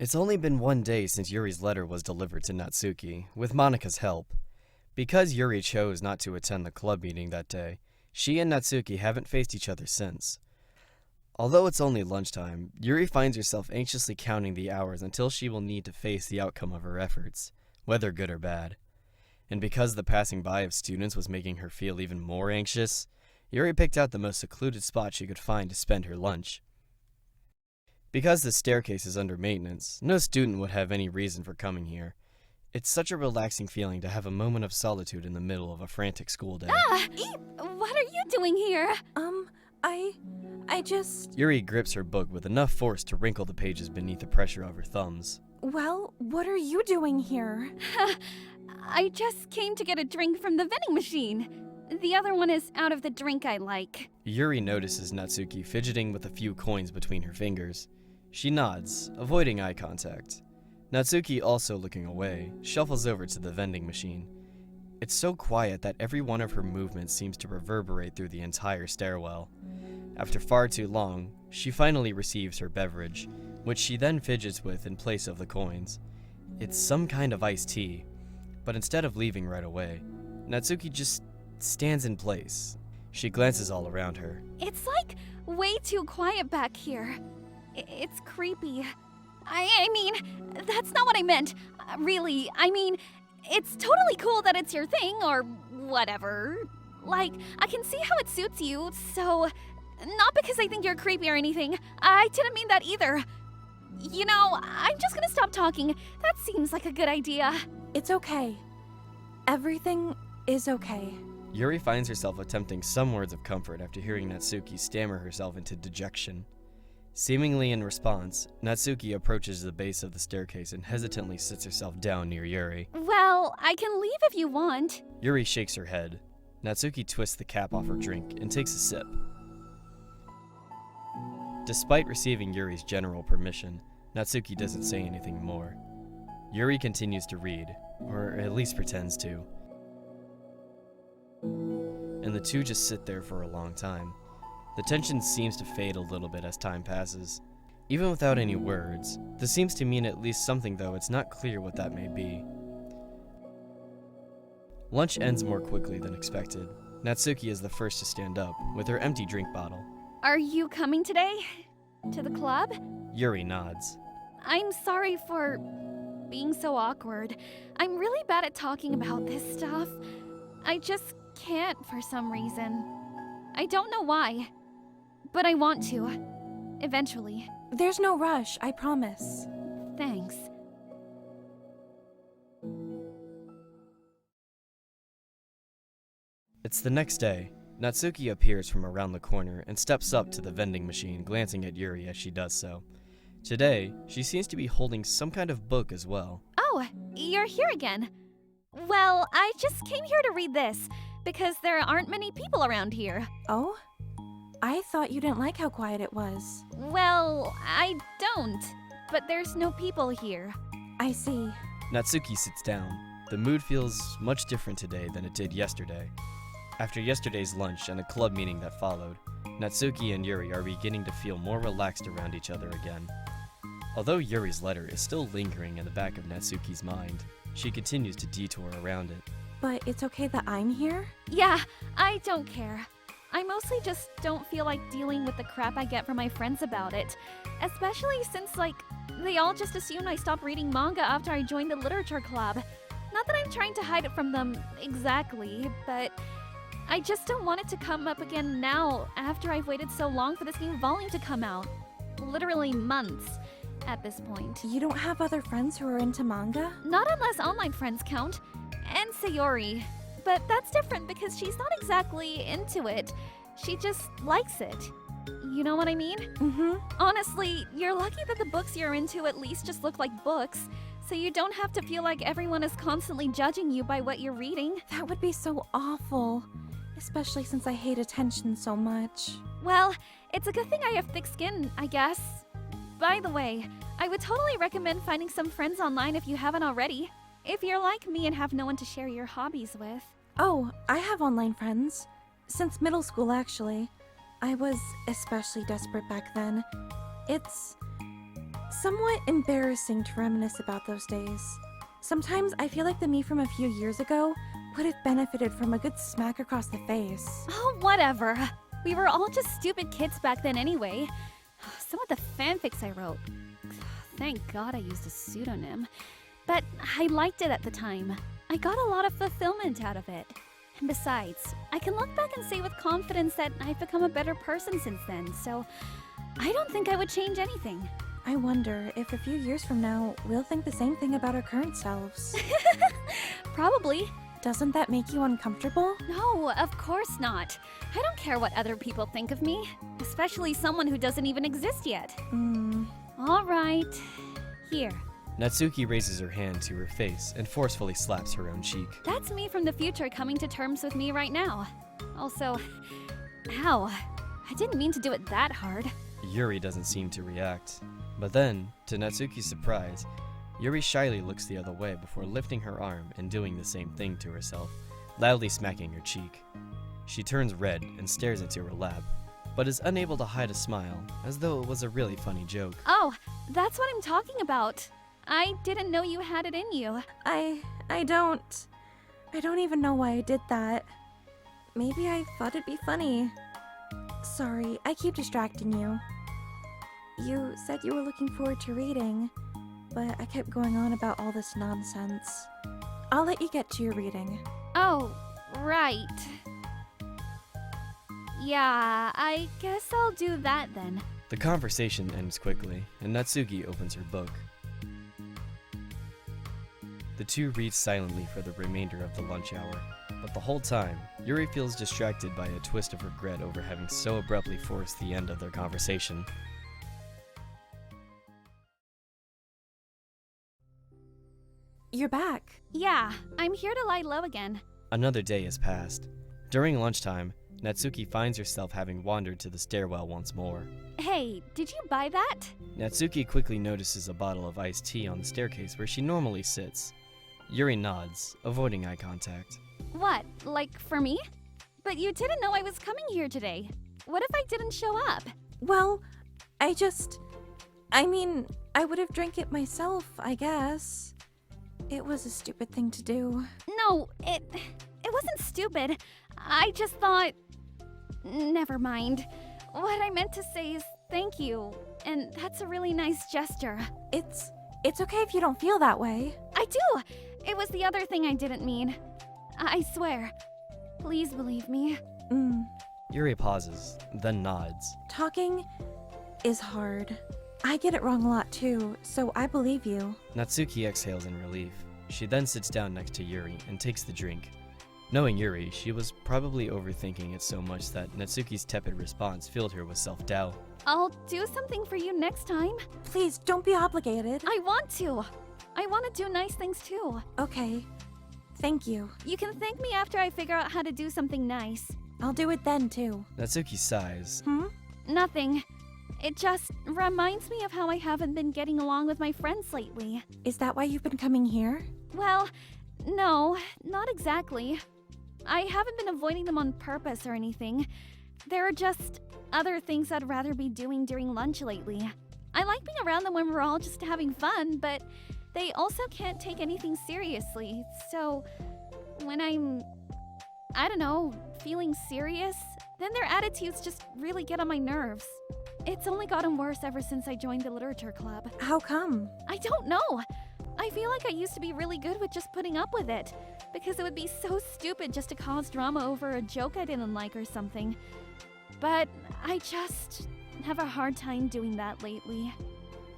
It's only been one day since Yuri's letter was delivered to Natsuki, with Monika's help. Because Yuri chose not to attend the club meeting that day, she and Natsuki haven't faced each other since. Although it's only lunchtime, Yuri finds herself anxiously counting the hours until she will need to face the outcome of her efforts, whether good or bad. And because the passing by of students was making her feel even more anxious, Yuri picked out the most secluded spot she could find to spend her lunch. Because the staircase is under maintenance, no student would have any reason for coming here. It's such a relaxing feeling to have a moment of solitude in the middle of a frantic school day. What are you doing here? I just... Yuri grips her book with enough force to wrinkle the pages beneath the pressure of her thumbs. Well, what are you doing here? I just came to get a drink from the vending machine. The other one is out of the drink I like. Yuri notices Natsuki fidgeting with a few coins between her fingers. She nods, avoiding eye contact. Natsuki, also looking away, shuffles over to the vending machine. It's so quiet that every one of her movements seems to reverberate through the entire stairwell. After far too long, she finally receives her beverage, which she then fidgets with in place of the coins. It's some kind of iced tea, but instead of leaving right away, Natsuki just stands in place. She glances all around her. It's like way too quiet back here. It's creepy. I mean, that's not what I meant. Really, I mean, it's totally cool that it's your thing or whatever. Like, I can see how it suits you, so... Not because I think you're creepy or anything. I didn't mean that either. You know, I'm just gonna stop talking. That seems like a good idea. It's okay. Everything is okay. Yuri finds herself attempting some words of comfort after hearing Natsuki stammer herself into dejection. Seemingly in response, Natsuki approaches the base of the staircase and hesitantly sits herself down near Yuri. Well, I can leave if you want. Yuri shakes her head. Natsuki twists the cap off her drink and takes a sip. Despite receiving Yuri's general permission, Natsuki doesn't say anything more. Yuri continues to read, or at least pretends to. And the two just sit there for a long time. The tension seems to fade a little bit as time passes. Even without any words, this seems to mean at least something, though it's not clear what that may be. Lunch ends more quickly than expected. Natsuki is the first to stand up, with her empty drink bottle. Are you coming today? To the club? Yuri nods. I'm sorry for being so awkward. I'm really bad at talking about this stuff. I just can't for some reason. I don't know why, but I want to. Eventually. There's no rush, I promise. Thanks. It's the next day. Natsuki appears from around the corner and steps up to the vending machine, glancing at Yuri as she does so. Today, she seems to be holding some kind of book as well. Oh, you're here again. Well, I just came here to read this, because there aren't many people around here. Oh? I thought you didn't like how quiet it was. Well, I don't, but there's no people here. I see. Natsuki sits down. The mood feels much different today than it did yesterday. After yesterday's lunch and the club meeting that followed, Natsuki and Yuri are beginning to feel more relaxed around each other again. Although Yuri's letter is still lingering in the back of Natsuki's mind, she continues to detour around it. But it's okay that I'm here? Yeah, I don't care. I mostly just don't feel like dealing with the crap I get from my friends about it. Especially since, like, they all just assumed I stopped reading manga after I joined the literature club. Not that I'm trying to hide it from them exactly, but I just don't want it to come up again now after I've waited so long for this new volume to come out. Literally months at this point. You don't have other friends who are into manga? Not unless online friends count. And Sayori. But that's different because she's not exactly into it. She just likes it. You know what I mean? Mm-hmm. Honestly, you're lucky that the books you're into at least just look like books, so you don't have to feel like everyone is constantly judging you by what you're reading. That would be so awful. Especially since I hate attention so much. Well, it's a good thing I have thick skin, I guess. By the way, I would totally recommend finding some friends online if you haven't already. If you're like me and have no one to share your hobbies with. Oh, I have online friends. Since middle school, actually. I was especially desperate back then. It's somewhat embarrassing to reminisce about those days. Sometimes I feel like the me from a few years ago would have benefited from a good smack across the face. Oh, whatever. We were all just stupid kids back then anyway. Some of the fanfics I wrote. Thank God I used a pseudonym. But I liked it at the time. I got a lot of fulfillment out of it. And besides, I can look back and say with confidence that I've become a better person since then, so I don't think I would change anything. I wonder if a few years from now, we'll think the same thing about our current selves. Probably. Doesn't that make you uncomfortable? No, of course not. I don't care what other people think of me, especially someone who doesn't even exist yet. All right. Here. Natsuki raises her hand to her face and forcefully slaps her own cheek. That's me from the future coming to terms with me right now. Also, ow. I didn't mean to do it that hard. Yuri doesn't seem to react. But then, to Natsuki's surprise, Yuri shyly looks the other way before lifting her arm and doing the same thing to herself, loudly smacking her cheek. She turns red and stares into her lap, but is unable to hide a smile, as though it was a really funny joke. Oh, that's what I'm talking about. I didn't know you had it in you. I don't even know why I did that. Maybe I thought it'd be funny. Sorry, I keep distracting you. You said you were looking forward to reading, but I kept going on about all this nonsense. I'll let you get to your reading. Oh, right. Yeah, I guess I'll do that then. The conversation ends quickly, and Natsuki opens her book. The two read silently for the remainder of the lunch hour, but the whole time, Yuri feels distracted by a twist of regret over having so abruptly forced the end of their conversation. You're back. Yeah, I'm here to lie low again. Another day has passed. During lunchtime, Natsuki finds herself having wandered to the stairwell once more. Hey, did you buy that? Natsuki quickly notices a bottle of iced tea on the staircase where she normally sits. Yuri nods, avoiding eye contact. What, like for me? But you didn't know I was coming here today. What if I didn't show up? Well, I would have drank it myself, I guess. It was a stupid thing to do. No, it wasn't stupid. I just thought... Never mind. What I meant to say is thank you, and that's a really nice gesture. It's okay if you don't feel that way. I do! It was the other thing I didn't mean. I swear. Please believe me. Yuri pauses, then nods. Talking is hard. I get it wrong a lot too, so I believe you. Natsuki exhales in relief. She then sits down next to Yuri and takes the drink. Knowing Yuri, she was probably overthinking it so much that Natsuki's tepid response filled her with self-doubt. I'll do something for you next time. Please, don't be obligated. I want to. I want to do nice things too. Okay. Thank you. You can thank me after I figure out how to do something nice. I'll do it then too. Natsuki sighs. Nothing. It just reminds me of how I haven't been getting along with my friends lately. Is that why you've been coming here? Well, no, not exactly. I haven't been avoiding them on purpose or anything. There are just other things I'd rather be doing during lunch lately. I like being around them when we're all just having fun, but they also can't take anything seriously. So when I'm, I don't know, feeling serious, then their attitudes just really get on my nerves. It's only gotten worse ever since I joined the literature club. How come? I don't know. I feel like I used to be really good with just putting up with it, because it would be so stupid just to cause drama over a joke I didn't like or something. But I just have a hard time doing that lately.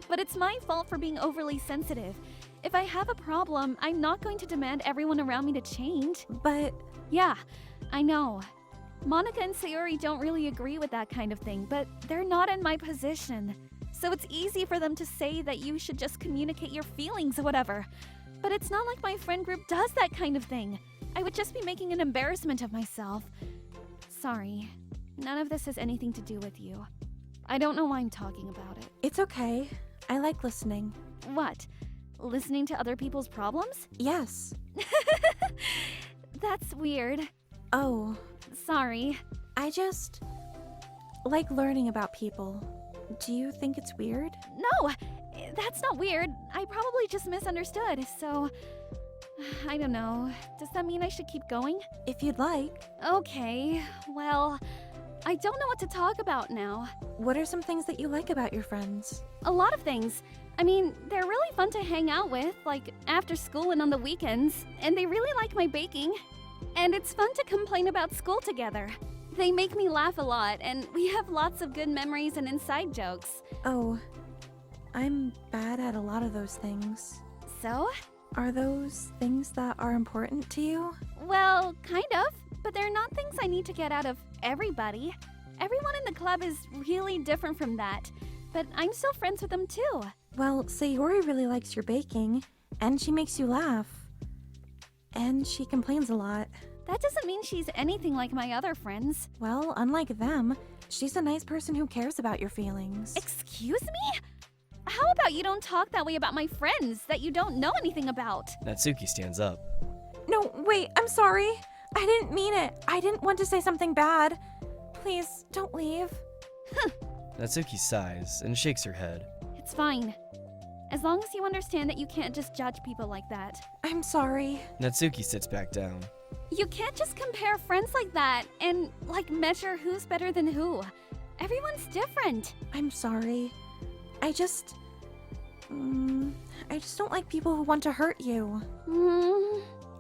But it's my fault for being overly sensitive. If I have a problem, I'm not going to demand everyone around me to change. But... Yeah, I know. Monika and Sayori don't really agree with that kind of thing, but they're not in my position. So it's easy for them to say that you should just communicate your feelings or whatever. But it's not like my friend group does that kind of thing. I would just be making an embarrassment of myself. Sorry. None of this has anything to do with you. I don't know why I'm talking about it. It's okay. I like listening. What? Listening to other people's problems? Yes. That's weird. Oh. Sorry. I just like learning about people. Do you think it's weird? No, that's not weird. I probably just misunderstood, so... I don't know. Does that mean I should keep going? If you'd like. Okay, well, I don't know what to talk about now. What are some things that you like about your friends? A lot of things. I mean, they're really fun to hang out with, like after school and on the weekends, and they really like my baking. And it's fun to complain about school together. They make me laugh a lot, and we have lots of good memories and inside jokes. Oh, I'm bad at a lot of those things. So? Are those things that are important to you? Well, kind of, but they're not things I need to get out of everybody. Everyone in the club is really different from that, but I'm still friends with them too. Well, Sayori really likes your baking, and she makes you laugh. And she complains a lot. That doesn't mean she's anything like my other friends. Well, unlike them, she's a nice person who cares about your feelings. Excuse me? How about you don't talk that way about my friends that you don't know anything about? Natsuki stands up. No, wait, I'm sorry. I didn't mean it. I didn't want to say something bad. Please, don't leave. Natsuki sighs and shakes her head. It's fine. As long as you understand that you can't just judge people like that. I'm sorry. Natsuki sits back down. You can't just compare friends like that and, measure who's better than who. Everyone's different. I'm sorry. I just don't like people who want to hurt you.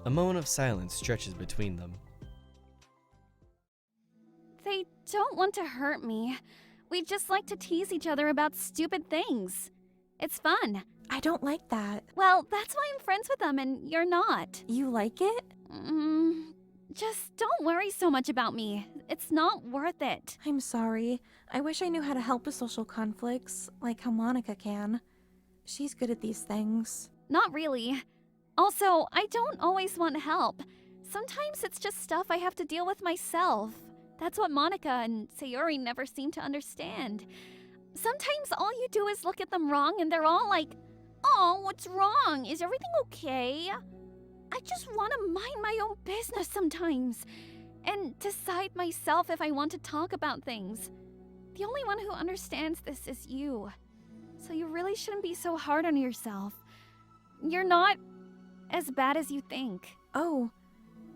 A moment of silence stretches between them. They don't want to hurt me. We just like to tease each other about stupid things. It's fun. I don't like that. Well, that's why I'm friends with them and you're not. You like it? Just don't worry so much about me. It's not worth it. I'm sorry. I wish I knew how to help with social conflicts, like how Monika can. She's good at these things. Not really. Also, I don't always want help. Sometimes it's just stuff I have to deal with myself. That's what Monika and Sayori never seem to understand. Sometimes all you do is look at them wrong and they're all like, "Oh, what's wrong? Is everything okay?" I just want to mind my own business sometimes and decide myself if I want to talk about things. The only one who understands this is you. So you really shouldn't be so hard on yourself. You're not as bad as you think. Oh,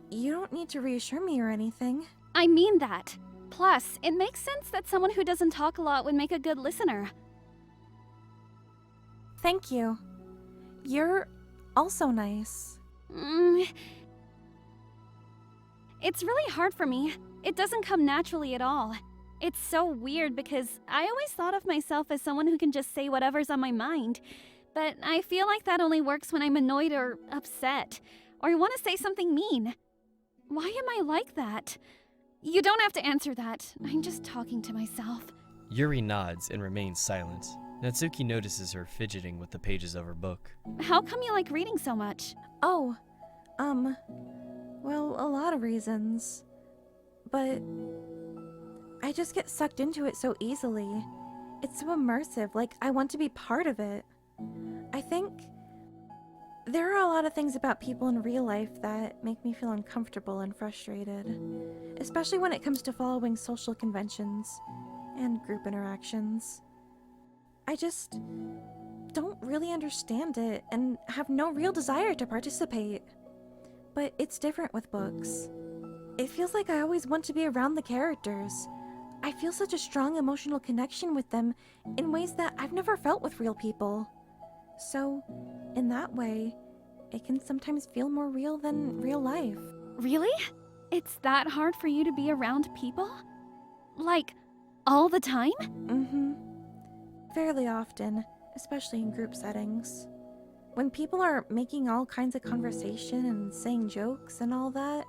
you don't need to reassure me or anything. I mean that. Plus, it makes sense that someone who doesn't talk a lot would make a good listener. Thank you. You're also nice. It's really hard for me. It doesn't come naturally at all. It's so weird because I always thought of myself as someone who can just say whatever's on my mind. But I feel like that only works when I'm annoyed or upset, or want to say something mean. Why am I like that? You don't have to answer that. I'm just talking to myself. Yuri nods and remains silent. Natsuki notices her fidgeting with the pages of her book. How come you like reading so much? Oh, well, a lot of reasons. But I just get sucked into it so easily. It's so immersive, like I want to be part of it. I think there are a lot of things about people in real life that make me feel uncomfortable and frustrated, especially when it comes to following social conventions and group interactions. I just don't really understand it and have no real desire to participate. But it's different with books. It feels like I always want to be around the characters. I feel such a strong emotional connection with them in ways that I've never felt with real people. So, in that way, it can sometimes feel more real than real life. Really? It's that hard for you to be around people? Like, all the time? Mm-hmm. Fairly often, especially in group settings. When people are making all kinds of conversation and saying jokes and all that,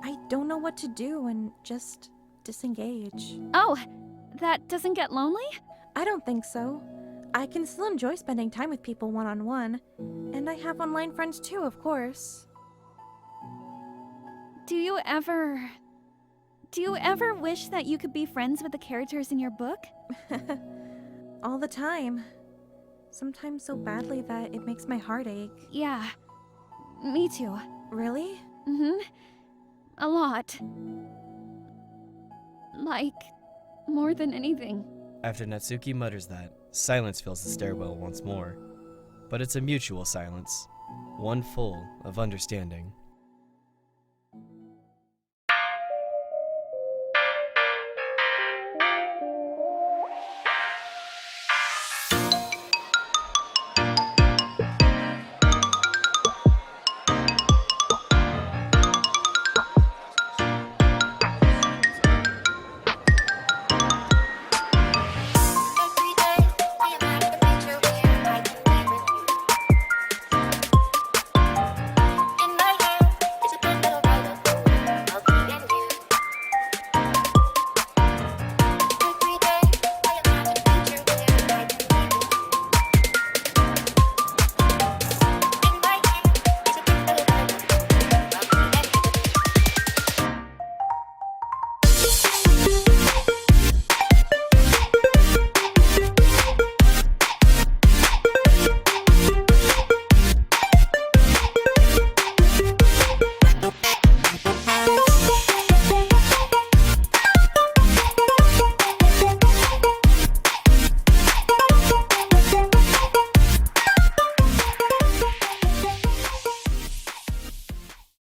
I don't know what to do and just disengage. Oh, that doesn't get lonely? I don't think so. I can still enjoy spending time with people one-on-one, and I have online friends too, of course. Do you ever wish that you could be friends with the characters in your book? All the time. Sometimes so badly that it makes my heart ache. Yeah, me too. Really? Mm-hmm. A lot. Like, more than anything. After Natsuki mutters that, silence fills the stairwell once more. But it's a mutual silence, one full of understanding.